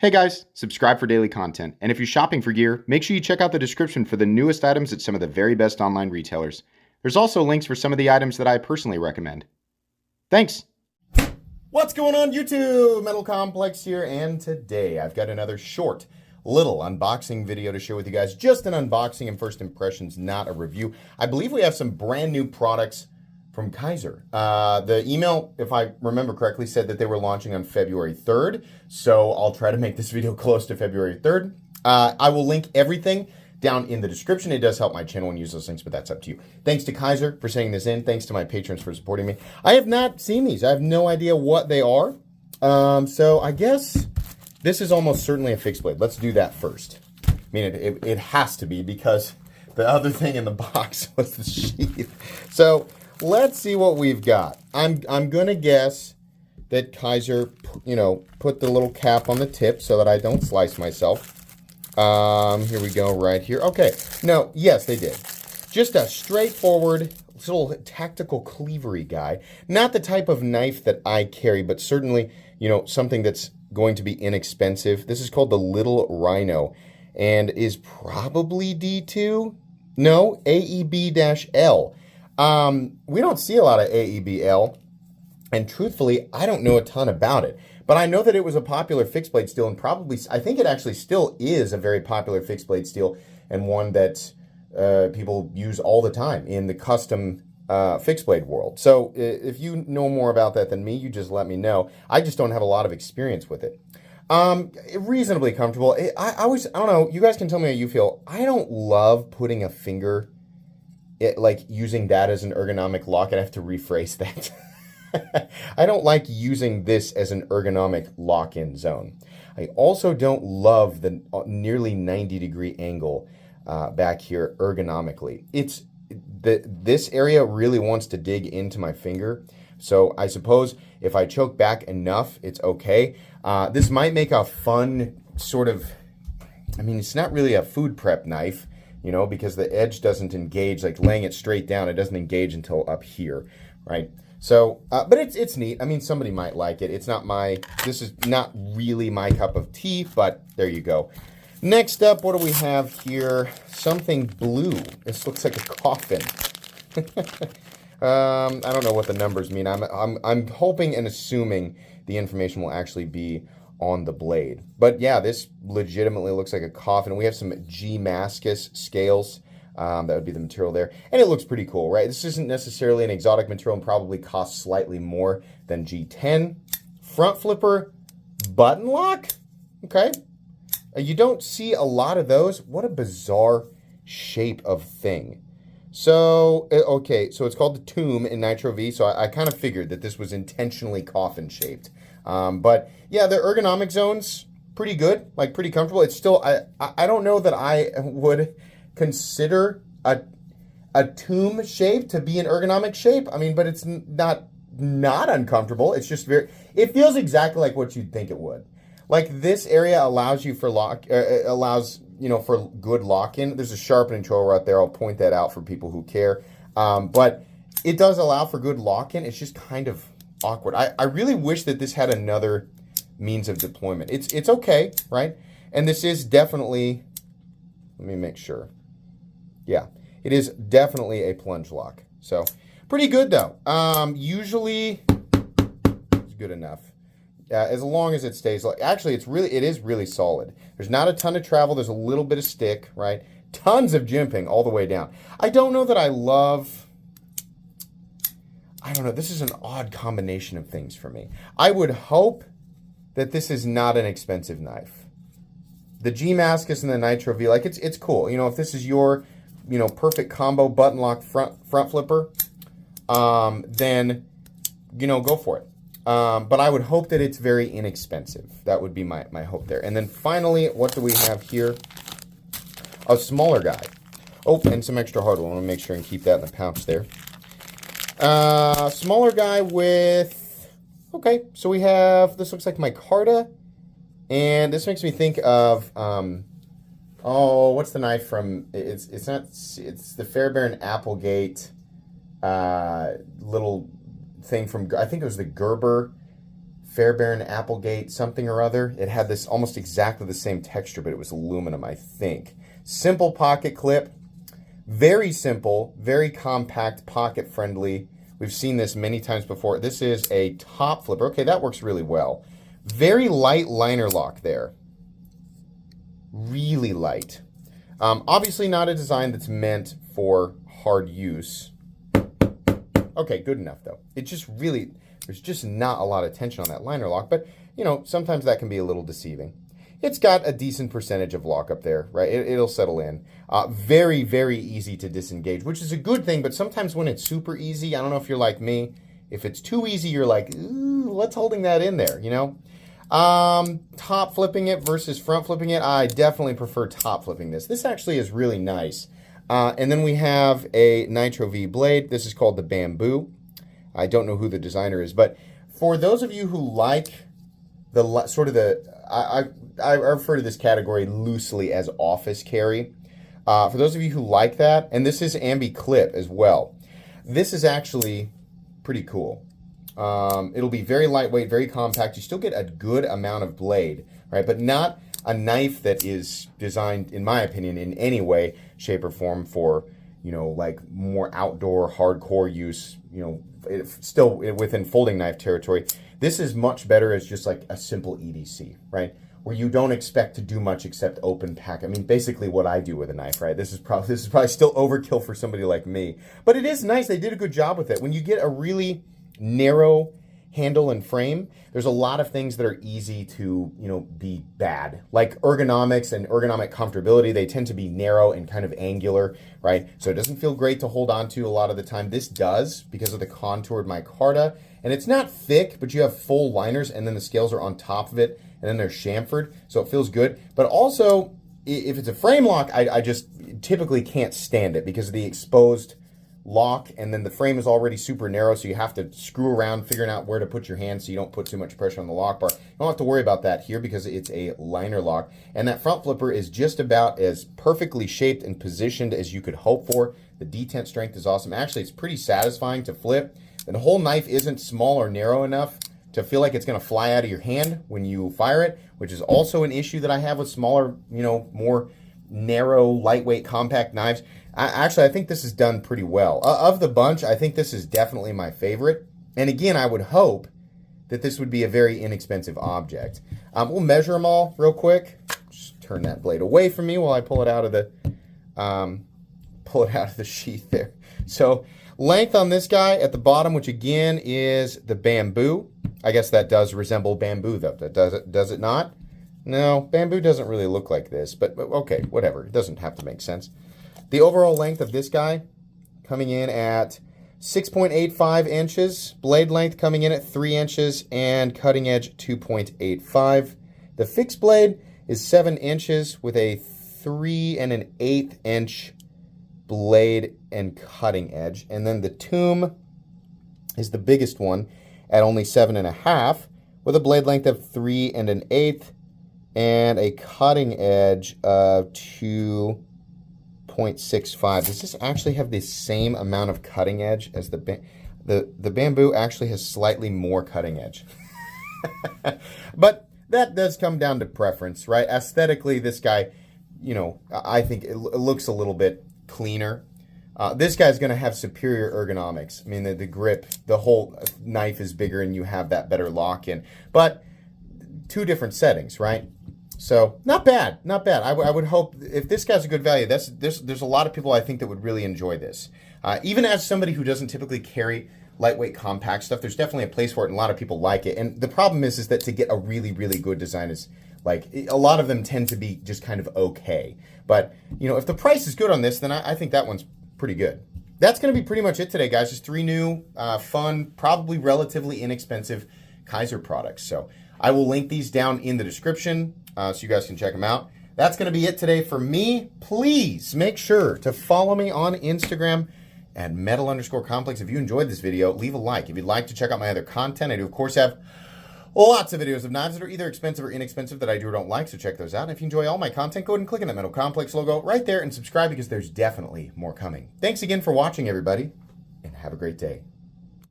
Hey guys, subscribe for daily content, and if you're shopping for gear, make sure you check out the description for the newest items at some of the very best online retailers. There's also links for some of the items that I personally recommend. Thanks! What's going on YouTube? Metal Complex here, and today I've got another short little unboxing video to share with you guys. Just an unboxing and first impressions, not a review. I believe we have some brand new products from Kaiser. The email, if I remember correctly, said that they were launching on February 3rd, so I'll try to make this video close to February 3rd. I will link everything down in the description. It does help my channel and use those links, but that's up to you. Thanks to Kaiser for sending this in. Thanks to my patrons for supporting me. I have not seen these. I have no idea what they are. So I guess this is almost certainly a fixed blade. Let's do that first. I mean, it has to be, because the other thing in the box was the sheath. So let's see what we've got. I'm gonna guess that Kaiser, put the little cap on the tip so that I don't slice myself. Here we go, right here. Okay, no, yes, they did. Just a straightforward little tactical cleavery guy. Not the type of knife that I carry, but certainly, something that's going to be inexpensive. This is called the Little Rhino and is probably D2. No, AEB-L. We don't see a lot of AEB-L, and truthfully, I don't know a ton about it. But I know that it was a popular fixed blade steel, and probably, I think it actually still is a very popular fixed blade steel, and one that people use all the time in the custom fixed blade world. So if you know more about that than me, you just let me know. I just don't have a lot of experience with it. Reasonably comfortable. I don't know, you guys can tell me how you feel. I don't love putting a finger, like using that as an ergonomic lock. I have to rephrase that. I don't like using this as an ergonomic lock-in zone. I also don't love the nearly 90-degree angle back here ergonomically. This area really wants to dig into my finger. So I suppose if I choke back enough, it's okay. This might make a fun sort of, it's not really a food prep knife, because the edge doesn't engage, like laying it straight down, it doesn't engage until up here, right? So, but it's neat. Somebody might like it. This is not really my cup of tea, but there you go. Next up, what do we have here? Something blue. This looks like a coffin. I don't know what the numbers mean. I'm hoping and assuming the information will actually be on the blade. But yeah, this legitimately looks like a coffin. We have some G-Mascus scales. That would be the material there. And it looks pretty cool, right? This isn't necessarily an exotic material and probably costs slightly more than G10. Front flipper button lock? Okay. You don't see a lot of those. What a bizarre shape of thing. So, okay, so it's called the Tomb in Nitro V, so I kind of figured that this was intentionally coffin-shaped. But, yeah, the ergonomic zone's pretty good, like pretty comfortable. It's still, I don't know that I would consider a tomb shape to be an ergonomic shape. But it's not uncomfortable. It's just it feels exactly like what you'd think it would. Like this area allows you for for good lock-in. There's a sharpening tool right there. I'll point that out for people who care. But it does allow for good lock-in. It's just kind of awkward. I really wish that this had another means of deployment. It's okay, right? And this is definitely, let me make sure. Yeah, it is definitely a plunge lock. So pretty good though. Usually it's good enough. As long as it stays, actually it is really solid. There's not a ton of travel. There's a little bit of stick, right? Tons of jimping all the way down. I don't know that I don't know. This is an odd combination of things for me. I would hope that this is not an expensive knife. The G-Mascus and the Nitro V, it's cool. If this is your, perfect combo button lock front flipper, then, go for it. But I would hope that it's very inexpensive. That would be my hope there. And then finally, what do we have here? A smaller guy. Oh, and some extra hardware. I want to make sure and keep that in the pouch there. Smaller guy with, okay, so we have, this looks like micarta. And this makes me think of, what's the knife from, it's the Fairbairn Applegate little thing from, I think it was the Gerber Fairbairn Applegate something or other. It had this almost exactly the same texture, but it was aluminum, I think. Simple pocket clip. Very simple, very compact, pocket friendly. We've seen this many times before. This is a top flipper. Okay, that works really well. Very light liner lock there. Really light. Obviously not a design that's meant for hard use. Okay, good enough though. It just really, there's just not a lot of tension on that liner lock, but you know, sometimes that can be a little deceiving. It's got a decent percentage of lock up there, right? It'll settle in. Very, very easy to disengage, which is a good thing, but sometimes when it's super easy, I don't know if you're like me, if it's too easy, you're like, ooh, what's holding that in there, you know? Top flipping it versus front flipping it, I definitely prefer top flipping this. This actually is really nice. And then we have a Nitro V blade. This is called the Bamboo. I don't know who the designer is, but for those of you who like the sort of the, I refer to this category loosely as office carry. For those of you who like that, and this is ambi clip as well. This is actually pretty cool. It'll be very lightweight, very compact. You still get a good amount of blade, right? But not a knife that is designed, in my opinion, in any way, shape, or form for, you know, like more outdoor, hardcore use, you know, still within folding knife territory. This is much better as just like a simple EDC, right? Where you don't expect to do much except open pack. I mean, basically what I do with a knife, right? This is probably still overkill for somebody like me. But it is nice. They did a good job with it. When you get a really narrow handle and frame, there's a lot of things that are easy to, you know, be bad. Like ergonomics and ergonomic comfortability, they tend to be narrow and kind of angular, right? So it doesn't feel great to hold on to a lot of the time. This does because of the contoured micarta. And it's not thick, but you have full liners and then the scales are on top of it and then they're chamfered, so it feels good. But also, if it's a frame lock, I just typically can't stand it because of the exposed lock, and then the frame is already super narrow, so you have to screw around figuring out where to put your hand so you don't put too much pressure on the lock bar. You don't have to worry about that here because it's a liner lock. And that front flipper is just about as perfectly shaped and positioned as you could hope for. The detent strength is awesome. Actually, it's pretty satisfying to flip. And the whole knife isn't small or narrow enough to feel like it's going to fly out of your hand when you fire it, which is also an issue that I have with smaller, you know, more narrow, lightweight, compact knives. Actually, I think this is done pretty well. Of the bunch, I think this is definitely my favorite. And again, I would hope that this would be a very inexpensive object. We'll measure them all real quick. Just turn that blade away from me while I pull it out of the sheath there. So length on this guy at the bottom, which again is the Bamboo. I guess that does resemble Bamboo though. Does it not? No, Bamboo doesn't really look like this, but okay, whatever. It doesn't have to make sense. The overall length of this guy coming in at 6.85 inches, blade length coming in at 3 inches, and cutting edge 2.85. The fixed blade is 7 inches with a 3 1/8 inch blade and cutting edge. And then the Tomb is the biggest one at only 7.5 with a blade length of 3 1/8 and a cutting edge of 2.65. Does this actually have the same amount of cutting edge as the Bamboo? Actually has slightly more cutting edge. But that does come down to preference, right? Aesthetically, this guy, you know, I think it looks a little bit cleaner. This guy's going to have superior ergonomics. I mean, the grip, the whole knife is bigger and you have that better lock in. But two different settings, right? So not bad, not bad. I would hope if this guy's a good value, there's a lot of people I think that would really enjoy this. Even as somebody who doesn't typically carry lightweight compact stuff, there's definitely a place for it and a lot of people like it. And the problem is that to get a really, really good design is like, a lot of them tend to be just kind of okay. But, you know, if the price is good on this, then I think that one's pretty good. That's going to be pretty much it today, guys. Just 3 new, fun, probably relatively inexpensive Kaiser products. So I will link these down in the description so you guys can check them out. That's going to be it today for me. Please make sure to follow me on Instagram at metal_complex. If you enjoyed this video, leave a like. If you'd like to check out my other content, I do, of course, have lots of videos of knives that are either expensive or inexpensive that I do or don't like, so check those out. And if you enjoy all my content, go ahead and click on that Metal Complex logo right there and subscribe because there's definitely more coming. Thanks again for watching, everybody, and have a great day.